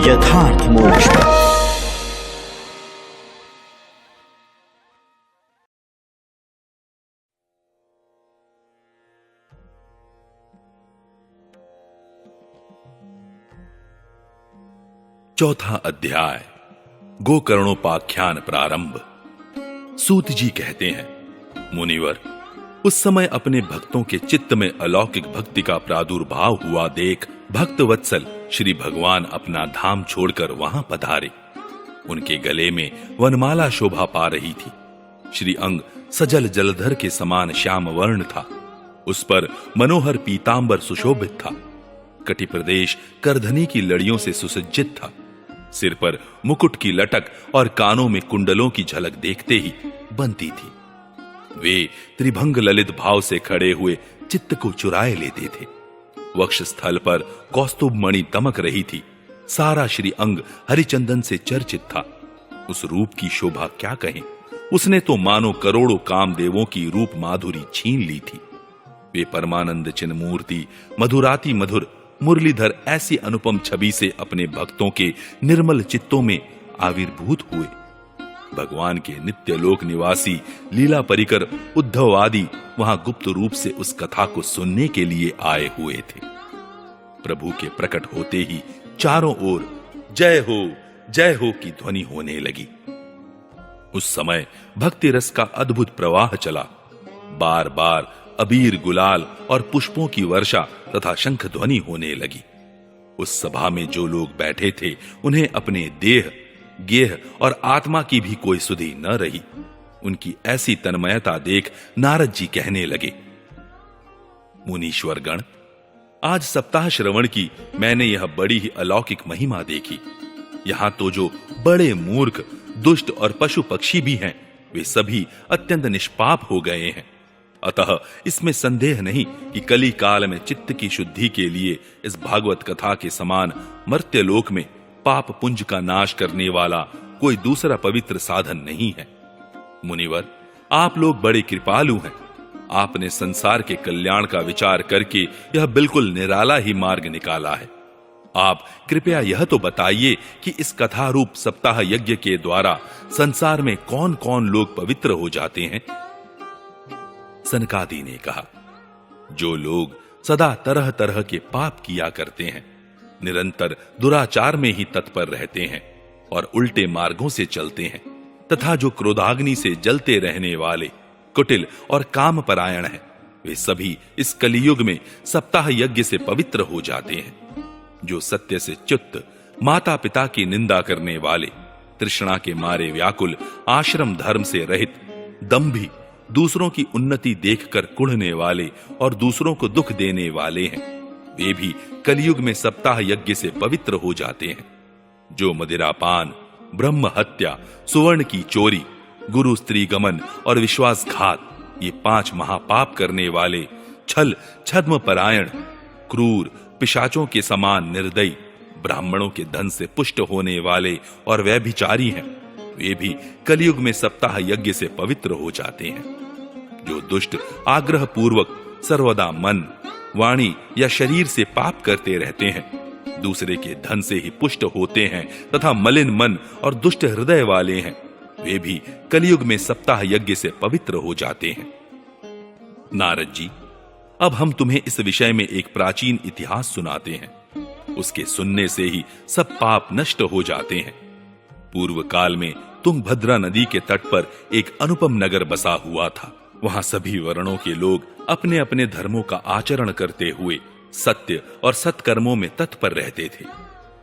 यथार्थ मोक्ष पथ। चौथा अध्याय गोकर्णोपाख्यान प्रारंभ। सूत जी कहते हैं, मुनिवर, उस समय अपने भक्तों के चित्त में अलौकिक भक्ति का प्रादुर्भाव हुआ देख भक्त वत्सल श्री भगवान अपना धाम छोड़कर वहां पधारे। उनके गले में वनमाला शोभा पा रही थी। श्री अंग सजल जलधर के समान श्याम वर्ण था। उस पर मनोहर पीतांबर सुशोभित था। कटि प्रदेश करधनी की लड़ियों से सुसज्जित था। सिर पर मुकुट की लटक और कानों में कुंडलों की झलक देखते ही बनती थी। वे त्रिभंग ललित भाव से खड़े हुए चित्त को चुराए लेते थे। वक्ष स्थल पर कौस्तुभ मणि दमक रही थी। सारा श्री अंग हरिचंदन से चर्चित था। उस रूप की शोभा क्या कहें। उसने तो मानो करोड़ों कामदेवों की रूप माधुरी छीन ली थी। वे परमानंद चिन्ह मूर्ति मधुराति मधुर मुरलीधर ऐसी अनुपम छवि से अपने भक्तों के निर्मल चित्तों में आविर्भूत हुए। भगवान के नित्य लोक निवासी लीला परिकर उद्धव आदि वहां गुप्त रूप से उस कथा को सुनने के लिए आए हुए थे। प्रभु के प्रकट होते ही चारों ओर जय हो की ध्वनि होने लगी। उस समय भक्ति रस का अद्भुत प्रवाह चला। बार बार अबीर गुलाल और पुष्पों की वर्षा तथा शंख ध्वनि होने लगी। उस सभा में जो लोग बैठे थे उन्हें अपने देह गेह और आत्मा की भी कोई सुधि न रही। उनकी ऐसी तन्मयता देख नारद जी कहने लगे, मुनीश्वर गण, आज सप्ताह श्रवण की मैंने यह बड़ी ही अलौकिक महिमा देखी। यहां तो जो बड़े मूर्ख दुष्ट और पशु पक्षी भी हैं, वे सभी अत्यंत निष्पाप हो गए हैं। अतः इसमें संदेह नहीं कि कली काल में चित्त की शुद्धि के लिए इस भागवत कथा के समान मर्त्यलोक में पाप पुंज का नाश करने वाला कोई दूसरा पवित्र साधन नहीं है। मुनिवर, आप लोग बड़े कृपालु हैं। आपने संसार के कल्याण का विचार करके यह बिल्कुल निराला ही मार्ग निकाला है। आप कृपया यह तो बताइए कि इस कथा रूप सप्ताह यज्ञ के द्वारा संसार में कौन कौन लोग पवित्र हो जाते हैं। सनकादि ने कहा, जो लोग सदा तरह तरह के पाप किया करते हैं, निरंतर दुराचार में ही तत्पर रहते हैं और उल्टे मार्गों से चलते हैं, तथा जो क्रोधाग्नि से जलते रहने वाले कुटिल और काम परायण हैं, वे सभी इस कलियुग में सप्ताह यज्ञ से पवित्र हो जाते हैं। जो सत्य से च्युत, माता पिता की निंदा करने वाले, तृष्णा के मारे व्याकुल, आश्रम धर्म से रहित, दंभी, दूसरों की उन्नति देखकर कुढ़ने वाले और दूसरों को दुख देने वाले हैं, वे भी कलियुग में सप्ताह यज्ञ से पवित्र हो जाते हैं। जो मदिरापान, ब्रह्म हत्या, सुवर्ण की चोरी, गुरु स्त्री गमन और विश्वासघात, ये 5 महापाप करने वाले, छल छद्म परायण, क्रूर, पिशाचों के समान निर्दयी, ब्राह्मणों के धन से पुष्ट होने वाले और व्यभिचारी हैं, वे भी कलियुग में सप्ताह यज्ञ से पवित्र हो जाते हैं। जो दुष्ट आग्रह पूर्वक सर्वदा मन, वाणी या शरीर से पाप करते रहते हैं, दूसरे के धन से ही पुष्ट होते हैं तथा मलिन मन और दुष्ट हृदय वाले हैं, वे भी कलियुग में सप्ताह यज्ञ से पवित्र हो जाते हैं। नारद जी, अब हम तुम्हें इस विषय में एक प्राचीन इतिहास सुनाते हैं। उसके सुनने से ही सब पाप नष्ट हो जाते हैं। पूर्व काल में तुंगभद्रा नदी के तट पर एक अनुपम नगर बसा हुआ था। वहां सभी वर्णों के लोग अपने अपने धर्मों का आचरण करते हुए सत्य और सत्कर्मों में तत्पर रहते थे।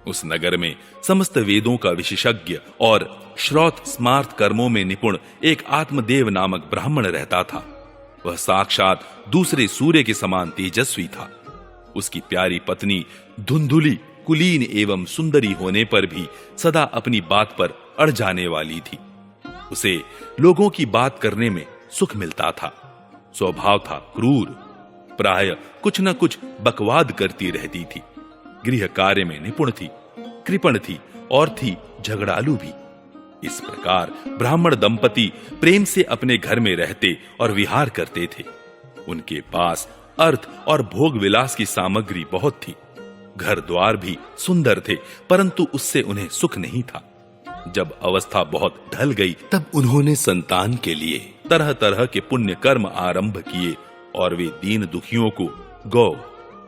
उस नगर में समस्त वेदों का विशेषज्ञ और श्रौत स्मार्त कर्मों में निपुण एक आत्मदेव नामक ब्राह्मण रहता था। वह साक्षात दूसरे सूर्य के समान तेजस्वी था। उसकी प्यारी पत्नी धुंधुली, कुलीन एवं सुंदरी होने पर भी सदा अपनी बात पर अड़ जाने वाली थी। उसे लोगों की बात करने में सुख मिलता था। स्वभाव था क्रूर, प्राय कुछ न कुछ बकवाद करती रहती थी। गृह कार्य में निपुण थी, कृपण थी और थी झगड़ालू भी। इस प्रकार ब्राह्मण दंपति प्रेम से अपने घर में रहते और विहार करते थे। उनके पास अर्थ और भोग विलास की सामग्री बहुत थी। घर द्वार भी सुंदर थे, परंतु उससे उन्हें सुख नहीं था। जब अवस्था बहुत ढल गई तब उन्होंने संतान के लिए तरह तरह के पुण्य कर्म आरंभ किए और वे दीन दुखियों को गौ,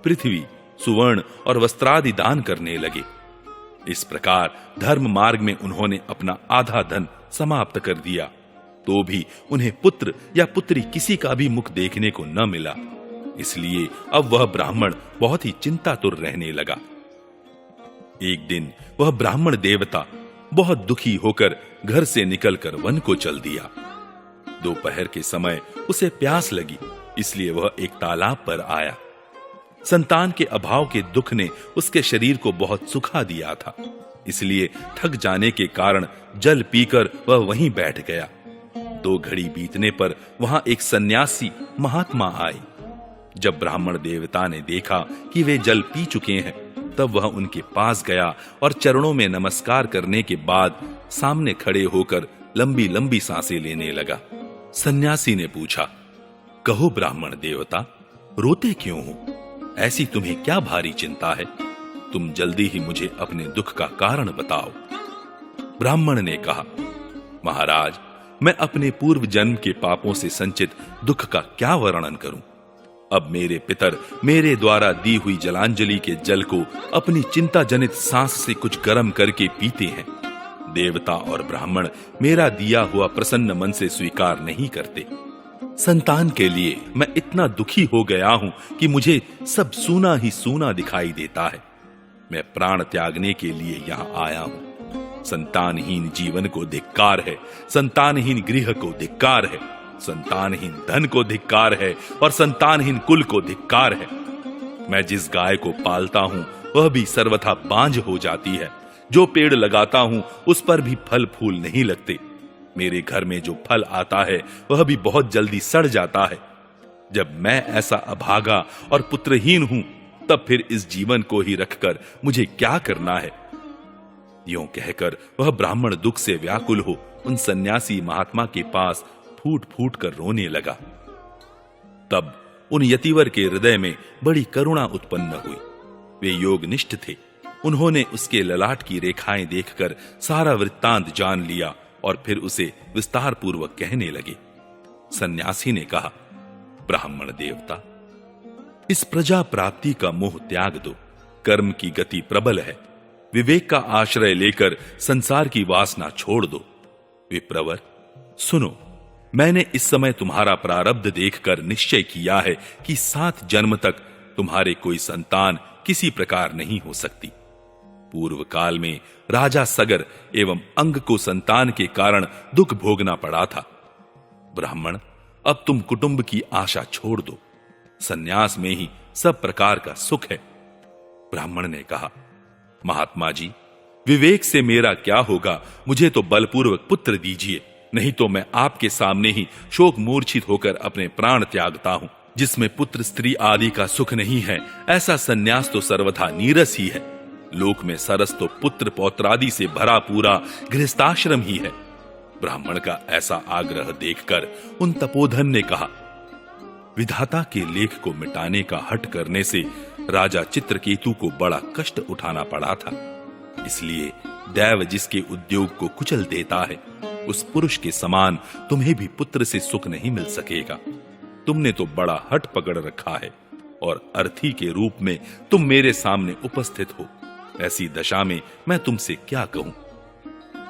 पृथ्वी, सुवर्ण और वस्त्रादि दान करने लगे। इस प्रकार धर्म मार्ग में उन्होंने अपना आधा धन समाप्त कर दिया, तो भी उन्हें पुत्र या पुत्री किसी का भी मुख देखने को न मिला। इसलिए अब वह ब्राह्मण बहुत ही चिंतातुर रहने लगा। एक दिन वह ब्राह्मण देवता बहुत दुखी होकर घर से निकलकर वन को चल दिया। दोपहर के समय उसे प्यास लगी, इसलिए वह एक तालाब पर आया। संतान के अभाव के दुख ने उसके शरीर को बहुत सुखा दिया था, इसलिए थक जाने के कारण जल पीकर वह वहीं बैठ गया। 2 घड़ी बीतने पर वहां एक सन्यासी महात्मा आए। जब ब्राह्मण देवता ने देखा कि वे जल पी चुके हैं, तब वह उनके पास गया और चरणों में नमस्कार करने के बाद सामने खड़े होकर लंबी लंबी सांसें लेने लगा। सन्यासी ने पूछा, कहो ब्राह्मण देवता, रोते क्यों हो? ऐसी तुम्हें क्या भारी चिंता है? तुम जल्दी ही मुझे अपने दुख का कारण बताओ। ब्राह्मण ने कहा, महाराज, मैं अपने पूर्व जन्म के पापों से संचित दुख का क्या वर्णन करूं? अब मेरे पितर मेरे द्वारा दी हुई जलांजलि के जल को अपनी चिंता जनित सांस से कुछ गर्म करके पीते हैं। देवता और ब्राह्मण मेरा दिया हुआ प्रसन्न मन से स्वीकार नहीं करते। संतान के लिए मैं इतना दुखी हो गया हूं कि मुझे सब सूना ही सूना दिखाई देता है। मैं प्राण त्यागने के लिए यहाँ आया हूं। संतानहीन जीवन को धिक्कार है, संतानहीन गृह को धिक्कार है, संतानहीन धन को धिक्कार है और संतानहीन कुल को धिक्कार है। मैं जिस गाय को पालता हूं वह भी सर्वथा बांझ हो जाती है। जो पेड़ लगाता हूं उस पर भी फल फूल नहीं लगते। मेरे घर में जो फल आता है वह भी बहुत जल्दी सड़ जाता है। जब मैं ऐसा अभागा और पुत्रहीन हूं, तब फिर इस जीवन को ही रखकर मुझे क्या करना है? यूं कहकर वह ब्राह्मण दुख से व्याकुल हो उन सन्यासी महात्मा के पास फूट फूट कर रोने लगा। तब उन यतिवर के हृदय में बड़ी करुणा उत्पन्न हुई। वे योगनिष्ठ थे। उन्होंने उसके ललाट की रेखाएं देखकर सारा वृत्तांत जान लिया और फिर उसे विस्तार पूर्वक कहने लगे। सन्यासी ने कहा, ब्राह्मण देवता, इस प्रजा प्राप्ति का मोह त्याग दो। कर्म की गति प्रबल है। विवेक का आश्रय लेकर संसार की वासना छोड़ दो। विप्रवर, सुनो, मैंने इस समय तुम्हारा प्रारब्ध देखकर निश्चय किया है कि 7 जन्म तक तुम्हारे कोई संतान किसी प्रकार नहीं हो सकती। पूर्व काल में राजा सगर एवं अंग को संतान के कारण दुख भोगना पड़ा था। ब्राह्मण, अब तुम कुटुंब की आशा छोड़ दो। सन्यास में ही सब प्रकार का सुख है। ब्राह्मण ने कहा, महात्मा जी, विवेक से मेरा क्या होगा? मुझे तो बलपूर्वक पुत्र दीजिए, नहीं तो मैं आपके सामने ही शोक मूर्छित होकर अपने प्राण त्यागता हूं। जिसमें पुत्र स्त्री आदि का सुख नहीं है, ऐसा सन्यास तो सर्वथा नीरस ही है। लोक में सरस तो पुत्र पौत्रादि से भरा पूरा गृहस्थाश्रम ही है। ब्राह्मण का ऐसा आग्रह देखकर उन तपोधन ने कहा, विधाता के लेख को मिटाने का हठ करने से राजा चित्रकेतु को बड़ा कष्ट उठाना पड़ा था। इसलिए दैव जिसके उद्योग को कुचल देता है, उस पुरुष के समान तुम्हें भी पुत्र से सुख नहीं मिल सकेगा। तुमने तो बड़ा हठ पकड़ रखा है और अर्थी के रूप में तुम मेरे सामने उपस्थित हो। ऐसी दशा में मैं तुमसे क्या कहूं?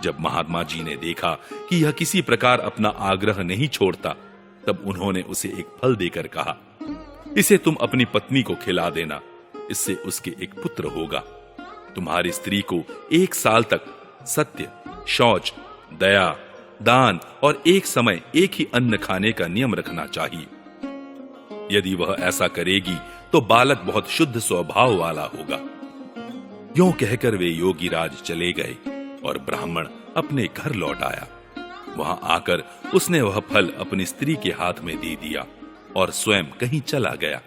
जब महात्मा जी ने देखा कि यह किसी प्रकार अपना आग्रह नहीं छोड़ता, तब उन्होंने उसे एक फल देकर कहा, इसे तुम अपनी पत्नी को खिला देना, इससे उसके एक पुत्र होगा। तुम्हारी स्त्री को 1 साल तक सत्य, शौच, दया, दान और एक समय एक ही अन्न खाने का नियम रखना चाहिए। यदि वह ऐसा करेगी तो बालक बहुत शुद्ध स्वभाव वाला होगा। यूं कहकर वे योगीराज चले गए और ब्राह्मण अपने घर लौट आया। वहां आकर उसने वह फल अपनी स्त्री के हाथ में दे दिया और स्वयं कहीं चला गया।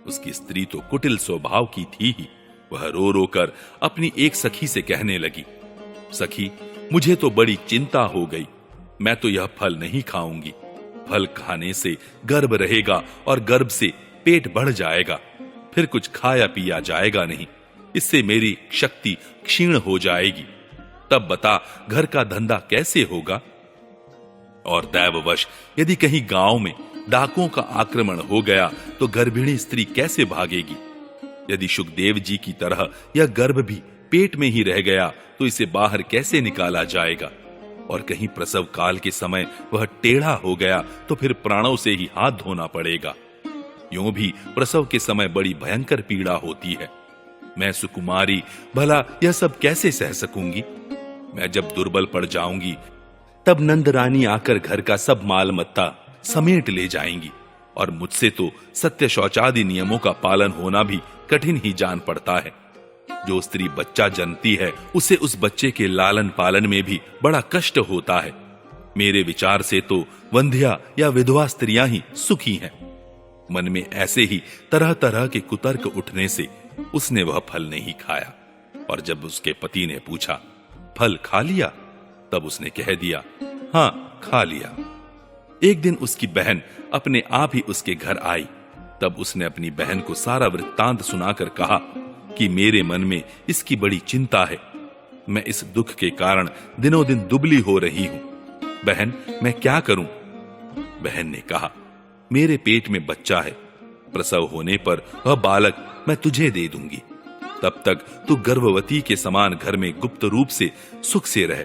उसकी स्त्री तो कुटिल स्वभाव की थी ही। वह रो रो कर अपनी एक सखी से कहने लगी, सखी, मुझे तो बड़ी चिंता हो गई। मैं तो यह फल नहीं खाऊंगी। फल खाने से गर्भ रहेगा और गर्भ से पेट बढ़ जाएगा, फिर कुछ खाया पिया जाएगा नहीं। इससे मेरी शक्ति क्षीण हो जाएगी। तब बता घर का धंधा कैसे होगा? और दैववश यदि कहीं गांव में डाकुओं का आक्रमण हो गया तो गर्भिणी स्त्री कैसे भागेगी? यदि सुखदेव जी की तरह यह गर्भ भी पेट में ही रह गया तो इसे बाहर कैसे निकाला जाएगा? और कहीं प्रसव काल के समय वह टेढ़ा हो गया तो फिर प्राणों से ही हाथ धोना पड़ेगा। यूं भी प्रसव के समय बड़ी भयंकर पीड़ा होती है। मैं सुकुमारी भला यह सब कैसे सह सकूंगी? मैं जब दुर्बल पड़ जाऊंगी तब नंदरानी आकर घर का सब माल मत्ता समेट ले जाएंगी और मुझसे तो सत्य शौचादि नियमों का पालन होना भी कठिन ही जान पड़ता है। जो स्त्री बच्चा जनती है उसे उस बच्चे के लालन पालन में भी बड़ा कष्ट होता है। मेरे विचार से तो वंध्या या विधवा स्त्रियां ही सुखी हैं। मन में ऐसे ही तरह तरह के कुतर्क उठने से उसने वह फल नहीं खाया। और जब उसके पति ने पूछा, फल खा लिया? तब उसने कह दिया, हाँ खा लिया। एक दिन उसकी बहन अपने आप ही उसके घर आई। तब उसने अपनी बहन को सारा वृत्तांत सुनाकर कहा कि मेरे मन में इसकी बड़ी चिंता है। मैं इस दुख के कारण दिनों दिन दुबली हो रही हूं। बहन, मैं क्या करूं? बहन ने कहा, मेरे पेट में बच्चा है। प्रसव होने पर वह बालक मैं तुझे दे दूंगी। तब तक तू गर्भवती के समान घर में गुप्त रूप से सुख से रह।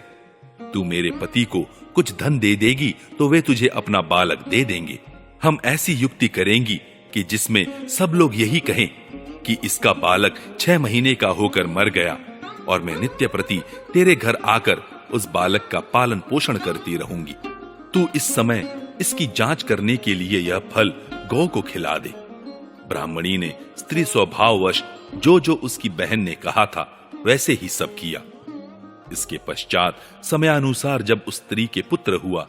तू मेरे पति को कुछ धन दे देगी तो वे तुझे अपना बालक दे देंगे। हम ऐसी युक्ति करेंगी कि जिसमें सब लोग यही कहें कि इसका बालक 6 महीने का होकर मर गया, और मैं नित्य प्रति तेरे घर आकर उस बालक का पालन पोषण करती रहूंगी। तू इस समय इसकी जांच करने के लिए यह फल गौ को खिला दे। ब्राह्मणी ने स्त्री स्वभाववश जो जो उसकी बहन ने कहा था वैसे ही सब किया। इसके पश्चात समयानुसार जब उस स्त्री के पुत्र हुआ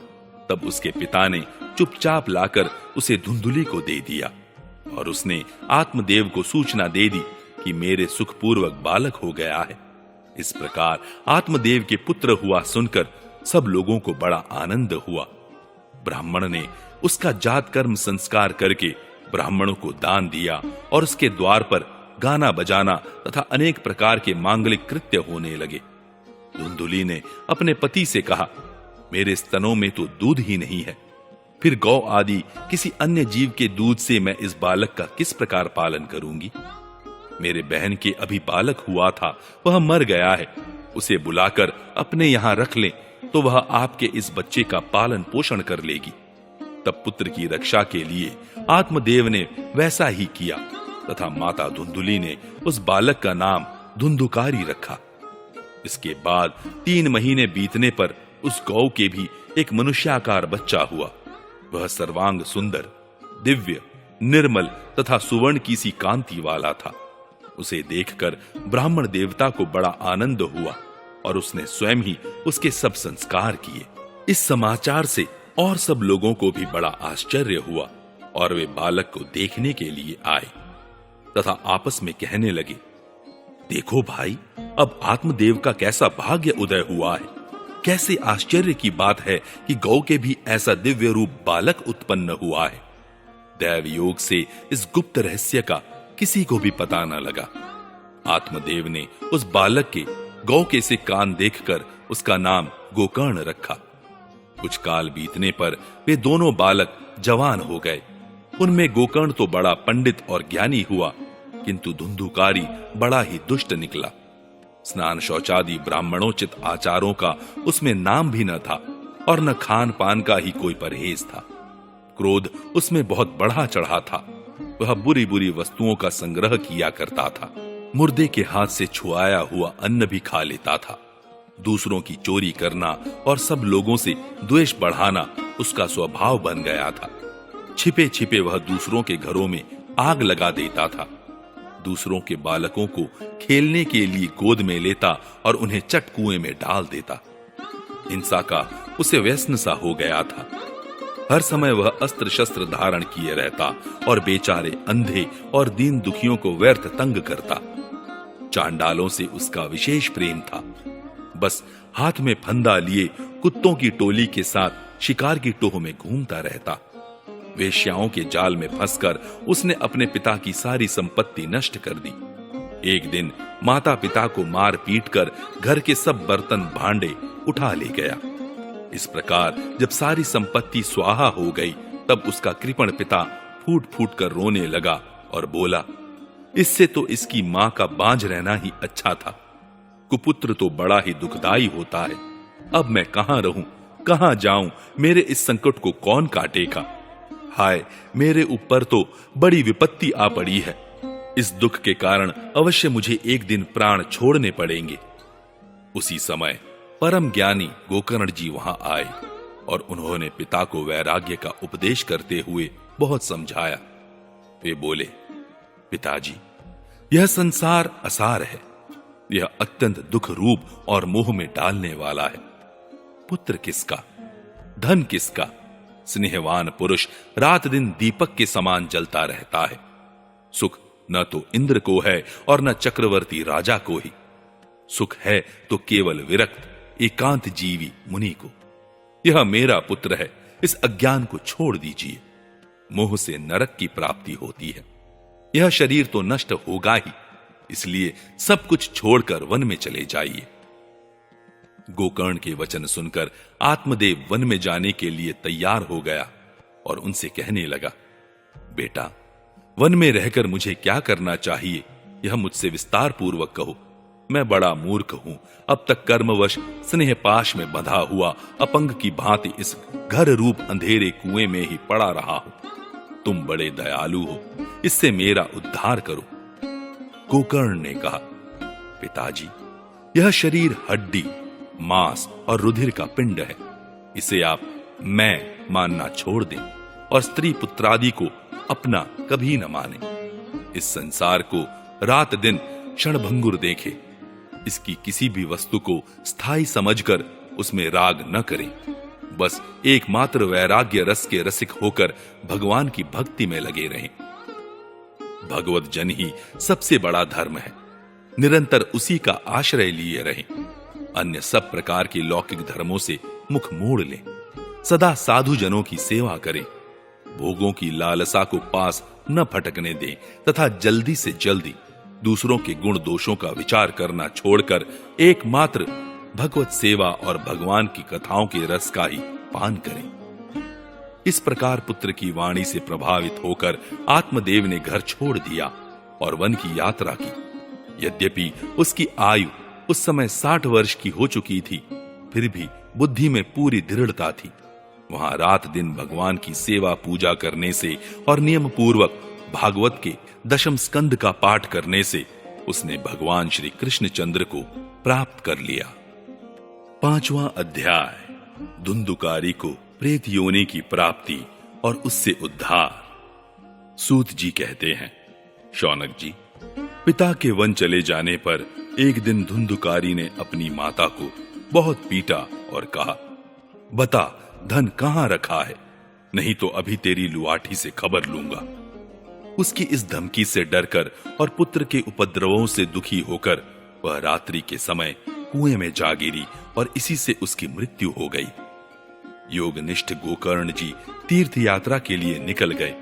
तब उसके पिता ने चुपचाप लाकर उसे धुंधुली को दे दिया और उसने आत्मदेव को सूचना दे दी कि मेरे सुखपूर्वक बालक हो गया है। इस प्रकार आत्मदेव के पुत्र हुआ सुनकर सब लोगों को बड़ा आनंद हुआ। ब्राह्मण ने उसका जात कर्म संस्कार करके ब्राह्मणों को दान दिया और उसके द्वार पर गाना बजाना तथा अनेक प्रकार के मांगलिक कृत्य होने लगे। धुंधुली ने अपने पति से कहा, मेरे स्तनों में तो दूध ही नहीं है, फिर गौ आदि किसी अन्य जीव के दूध से मैं इस बालक का किस प्रकार पालन करूंगी? मेरे बहन के अभी बालक हुआ था, वह मर गया है। उसे बुलाकर अपने यहां रख लें तो वह आपके इस बच्चे का पालन पोषण कर लेगी। तब पुत्र की रक्षा के लिए आत्मदेव ने वैसा ही किया तथा माता धुंधुली ने उस बालक का नाम धुंधुकारी रखा। इसके बाद 3 महीने बीतने पर उस गौ के भी एक मनुष्याकार बच्चा हुआ। वह सर्वांग सुंदर, दिव्य, निर्मल तथा सुवर्ण की सी कांति वाला था। उसे देखकर ब्राह्मण देवता को बड़ा आनंद हुआ और उसने स्वयं ही उसके सब संस्कार किए। इस समाचार से और सब लोगों को भी बड़ा आश्चर्य हुआ और वे बालक को देखने के लिए आए तथा आपस में कहने लगे, देखो भाई, अब आत्मदेव का कैसा भाग्य उदय हुआ है। कैसे आश्चर्य की बात है कि गौ के भी ऐसा दिव्य रूप बालक उत्पन्न हुआ है। दैव योग से इस गुप्त रहस्य का किसी को भी पता न लगा। आत्मदेव ने उस बालक के गौ के से कान देखकर उसका नाम गोकर्ण रखा। कुछ काल बीतने पर वे दोनों बालक जवान हो गए। उनमें गोकर्ण तो बड़ा पंडित और ज्ञानी हुआ, किंतु धुंधुकारी बड़ा ही दुष्ट निकला। स्नान शौचादि ब्राह्मणोचित आचारों का उसमें नाम भी न था और न खान पान का ही कोई परहेज था। क्रोध उसमें बहुत बढ़ा चढ़ा था। वह बुरी बुरी वस्तुओं का संग्रह किया करता था। मुर्दे के हाथ से छुआया हुआ अन्न भी खा लेता था। दूसरों की चोरी करना और सब लोगों से द्वेष बढ़ाना उसका स्वभाव बन गया था। छिपे छिपे वह दूसरों के घरों में आग लगा देता था। दूसरों के बालकों को खेलने के लिए गोद में लेता और उन्हें चट कुएं में डाल देता। हिंसा का उसे व्यसन सा हो गया था। हर समय वह अस्त्र शस्त्र धारण किए रहता और बेचारे अंधे और दीन दुखियों को व्यर्थ तंग करता। चांडालों से उसका विशेष प्रेम था। बस हाथ में फंदा लिए कुत्तों की टोली के साथ शिकार की टोह में घूमता रहता। वेश्याओं के जाल में फंसकर उसने अपने पिता की सारी संपत्ति नष्ट कर दी। एक दिन माता पिता को मार पीट कर घर के सब बर्तन भांडे उठा ले गया। इस प्रकार जब सारी संपत्ति स्वाहा हो गई, तब उसका कृपण पिता फूट फूट कर रोने लगा और बोला, इससे तो इसकी मां का बांझ रहना ही अच्छा था। कुपुत्र तो बड़ा ही दुखदाई होता है। अब मैं कहां रहूं, कहां जाऊं, मेरे इस संकट को कौन काटेगा? हाय, मेरे ऊपर तो बड़ी विपत्ति आ पड़ी है। इस दुख के कारण अवश्य मुझे एक दिन प्राण छोड़ने पड़ेंगे। उसी समय परम ज्ञानी गोकर्ण जी वहां आए और उन्होंने पिता को वैराग्य का उपदेश करते हुए बहुत समझाया। वे बोले, पिताजी, यह संसार असार है। यह अत्यंत दुख रूप और मोह में डालने वाला है। पुत्र किसका, धन किसका? स्नेहवान पुरुष रात दिन दीपक के समान जलता रहता है। सुख न तो इंद्र को है और न चक्रवर्ती राजा को ही। सुख है तो केवल विरक्त एकांत जीवी मुनि को। यह मेरा पुत्र है, इस अज्ञान को छोड़ दीजिए। मोह से नरक की प्राप्ति होती है। यह शरीर तो नष्ट होगा ही, इसलिए सब कुछ छोड़कर वन में चले जाइए। गोकर्ण के वचन सुनकर आत्मदेव वन में जाने के लिए तैयार हो गया और उनसे कहने लगा, बेटा, वन में रहकर मुझे क्या करना चाहिए, यह मुझसे विस्तार पूर्वक कहो। मैं बड़ा मूर्ख हूं। अब तक कर्मवश स्नेह पाश में बंधा हुआ अपंग की भांति इस घर रूप अंधेरे कुएं में ही पड़ा रहा हूं। तुम बड़े दयालु हो, इससे मेरा उद्धार करो। गोकर्ण ने कहा, पिताजी, यह शरीर हड्डी, मांस और रुधिर का पिंड है। इसे आप मैं मानना छोड़ दें और स्त्री पुत्रादि को अपना कभी न माने। इस संसार को रात दिन क्षणभंगुर देखे। इसकी किसी भी वस्तु को स्थायी समझकर उसमें राग न करें। बस एकमात्र वैराग्य रस के रसिक होकर भगवान की भक्ति में लगे रहें। भगवत जन ही सबसे बड़ा धर्म है। निरंतर उसी का आश्रय लिए रहें। अन्य सब प्रकार के लौकिक धर्मों से मुख मोड़ लें। सदा साधु जनों की सेवा करें। भोगों की लालसा को पास न फटकने दें तथा जल्दी से जल्दी दूसरों के गुण दोषों का विचार करना छोड़कर एकमात्र भगवत सेवा और भगवान की कथाओं के रस का ही पान करें। इस प्रकार पुत्र की वाणी से प्रभावित होकर आत्मदेव ने घर छोड़ दिया और वन की यात्रा की। यद्यपि उसकी आयु उस समय 60 वर्ष की हो चुकी थी, फिर भी बुद्धि में पूरी दृढ़ता थी। वहां रात दिन भगवान की सेवा पूजा करने से और नियम पूर्वक भागवत के दशम स्कंद का पाठ करने से उसने भगवान श्री कृष्णचंद्र को प्राप्त कर लिया। 5वां अध्याय, धुंधुकारी को प्रेत योनि की प्राप्ति और उससे उद्धार। सूत जी कहते हैं, शौनक जी, पिता के वन चले जाने पर एक दिन धुंधुकारी ने अपनी माता को बहुत पीटा और कहा, बता धन कहां रखा है, नहीं तो अभी तेरी लुआठी से खबर लूंगा। उसकी इस धमकी से डरकर और पुत्र के उपद्रवों से दुखी होकर वह रात्रि के समय कुएं में जा गिरी और इसी से उसकी मृत्यु हो गई। योगनिष्ठ गोकर्ण जी तीर्थ यात्रा के लिए निकल गए।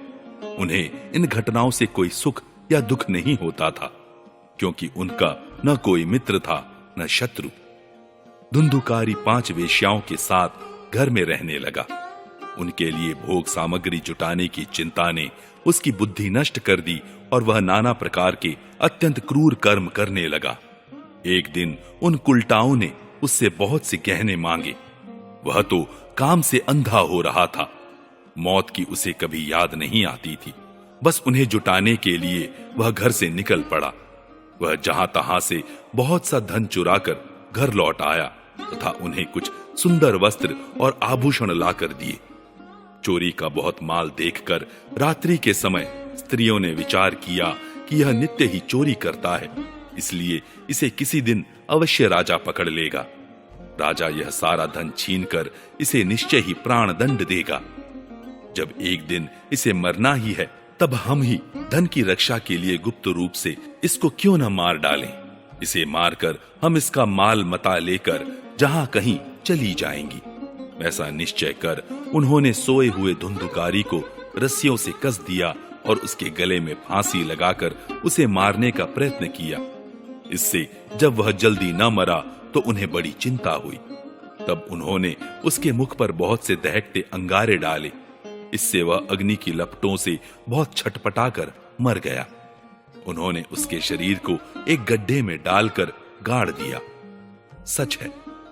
उन्हें इन घटनाओं से कोई सुख या दुख नहीं होता था, क्योंकि उनका न कोई मित्र था न शत्रु। धुंधुकारी 5 वेश्याओं के साथ घर में रहने लगा। उनके लिए भोग सामग्री जुटाने की चिंता ने उसकी बुद्धि नष्ट कर दी और वह नाना प्रकार के अत्यंत क्रूर कर्म करने लगा। एक दिन उन कुलटाओं ने उससे बहुत से गहने मांगे। वह तो काम से अंधा हो रहा था। मौत की उसे कभी याद नहीं आती थी। बस उन्हें जुटाने के लिए वह घर से निकल पड़ा। वह जहां तहां से बहुत सा धन चुराकर घर लौट आया तथा उन्हें कुछ सुंदर वस्त्र और आभूषण लाकर दिए। चोरी का बहुत माल देखकर रात्रि के समय स्त्रियों ने विचार किया कि यह नित्य ही चोरी करता है, इसलिए इसे किसी दिन अवश्य राजा पकड़ लेगा। राजा यह सारा धन छीनकर इसे निश्चय ही प्राण दंड देगा। जब एक दिन इसे मरना ही है, तब हम ही धन की रक्षा के लिए गुप्त रूप से इसको क्यों न मार डालें। इसे मारकर हम इसका माल मता लेकर जहां कहीं चली जाएंगी। ऐसा निश्चय कर उन्होंने सोए हुए धुंधुकारी को रस्सियों से कस दिया और उसके गले में फांसी लगाकर उसे मारने का प्रयत्न किया। इससे जब वह जल्दी न मरा तो उन्हें बड़ी चिंता हुई। तब उन्होंने उसके मुख पर बहुत से दहकते अंगारे डाले। इससे वह अग्नि की लपटों से बहुत छटपटाकर मर गया। उन्होंने उसके शरीर को एक गड्ढे में डालकर गाड़ दिया। सच है,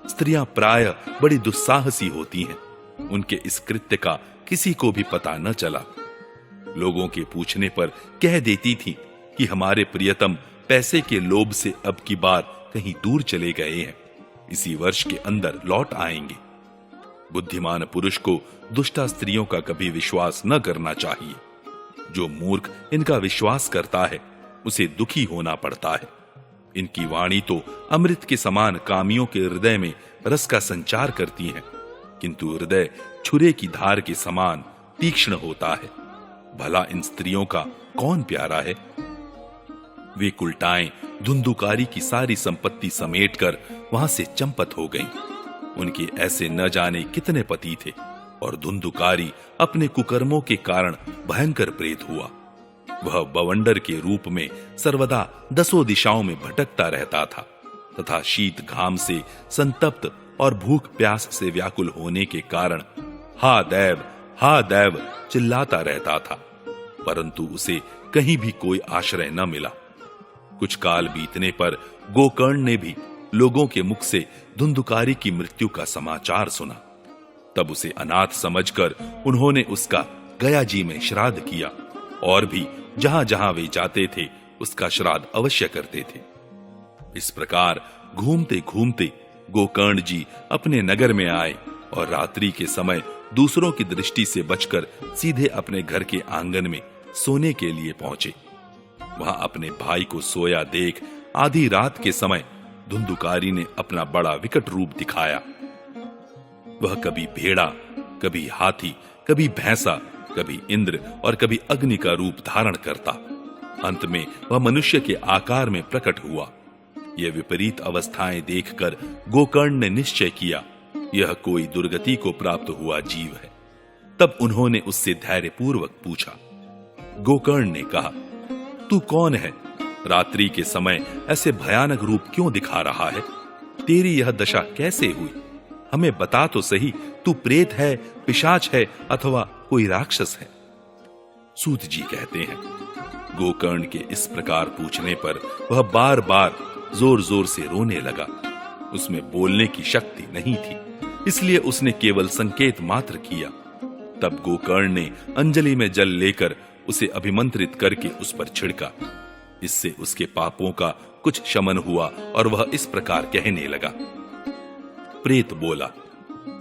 स्त्रियां प्रायः बड़ी दुस्साहसी होती हैं। उनके इस कृत्य का किसी को भी पता न चला। लोगों के पूछने पर कह देती थी कि हमारे प्रियतम पैसे के लोभ से अब की बार कहीं दूर चले गए हैं, इसी वर्ष के अंदर लौट आएंगे। बुद्धिमान पुरुष को दुष्टा स्त्रियों का कभी विश्वास न करना चाहिए। जो मूर्ख इनका विश्वास करता है उसे दुखी होना पड़ता है। इनकी वाणी तो अमृत के समान कामियों के हृदय में रस का संचार करती है, किंतु हृदय छुरे की धार के समान तीक्ष्ण होता है। भला इन स्त्रियों का कौन प्यारा है? वे कुलटाएं धुंधुकारी की सारी संपत्ति समेटकर वहां से चंपत हो गईं। उनके ऐसे न जाने कितने पति थे और धुंधुकारी अपने कुकर्मों के कारण भयंकर प्रेत हुआ। वह बवंडर के रूप में सर्वदा 10 दिशाओं में भटकता रहता था तथा शीत घाम से संतप्त और भूख प्यास से व्याकुल होने के कारण हा दैव चिल्लाता रहता था, परंतु उसे कहीं भी कोई आश्रय न मिला। कुछ काल बीतने पर गोकर्ण ने भी लोगों के मुख से धुंधुकारी की मृत्यु का समाचार सुना। तब उसे अनाथ समझकर उन्होंने उसका गया जी में श्राद्ध किया और भी जहां जहां वे जाते थे उसका श्राद्ध अवश्य करते थे। इस प्रकार घूमते घूमते गोकर्ण जी अपने नगर में आए और रात्रि के समय दूसरों की दृष्टि से बचकर सीधे अपने घर के आंगन में सोने के लिए पहुंचे। वहां अपने भाई को सोया देख आधी रात के समय धुंधुकारी ने अपना बड़ा विकट रूप दिखाया। वह कभी भेड़ा, कभी हाथी, कभी भैंसा, कभी इंद्र और कभी अग्नि का रूप धारण करता। अंत में वह मनुष्य के आकार में प्रकट हुआ। यह विपरीत अवस्थाएं देखकर गोकर्ण ने निश्चय किया यह कोई दुर्गति को प्राप्त हुआ जीव है। तब उन्होंने उससे धैर्यपूर्वक पूछा। गोकर्ण ने कहा, तू कौन है? रात्रि के समय ऐसे भयानक रूप क्यों दिखा रहा है? तेरी यह दशा कैसे हुई? हमें बता तो सही, तू प्रेत है, पिशाच है अथवा कोई राक्षस है? सूत जी कहते हैं, गोकर्ण के इस प्रकार पूछने पर वह बार बार जोर जोर से रोने लगा। उसमें बोलने की शक्ति नहीं थी, इसलिए उसने केवल संकेत मात्र किया। तब गोकर्ण ने अंजलि में जल लेकर उसे अभिमंत्रित करके उस पर छिड़का। इससे उसके पापों का कुछ शमन हुआ और वह इस प्रकार कहने लगा। प्रेत बोला,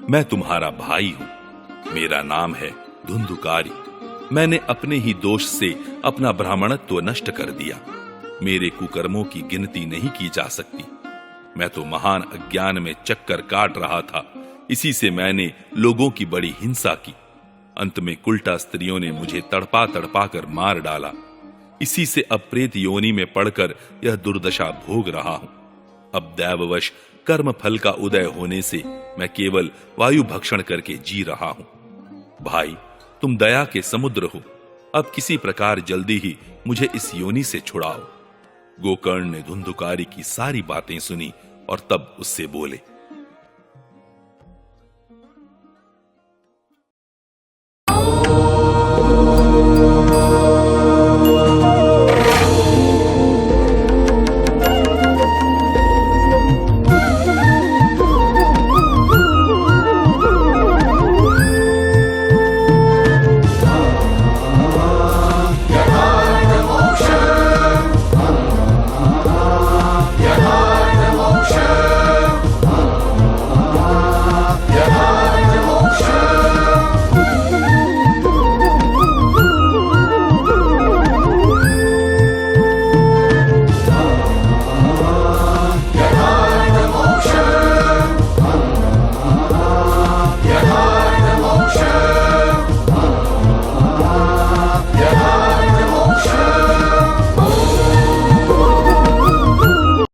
मैं तुम्हारा भाई हूं, मेरा नाम है धुंधुकारी। मैंने अपने ही दोष से अपना ब्राह्मणत्व नष्ट कर दिया। मेरे कुकर्मों की गिनती नहीं की जा सकती। मैं तो महान अज्ञान में चक्कर काट रहा था, इसी से मैंने लोगों की बड़ी हिंसा की। अंत में कुलटा स्त्रियों ने मुझे तड़पा तड़पा कर मार डाला। इसी से अब प्रेत योनि में पड़कर यह दुर्दशा भोग रहा हूं। अब दैववश कर्म फल का उदय होने से मैं केवल वायु भक्षण करके जी रहा हूं। भाई, तुम दया के समुद्र हो, अब किसी प्रकार जल्दी ही मुझे इस योनि से छुड़ाओ। गोकर्ण ने धुंधुकारी की सारी बातें सुनी और तब उससे बोले,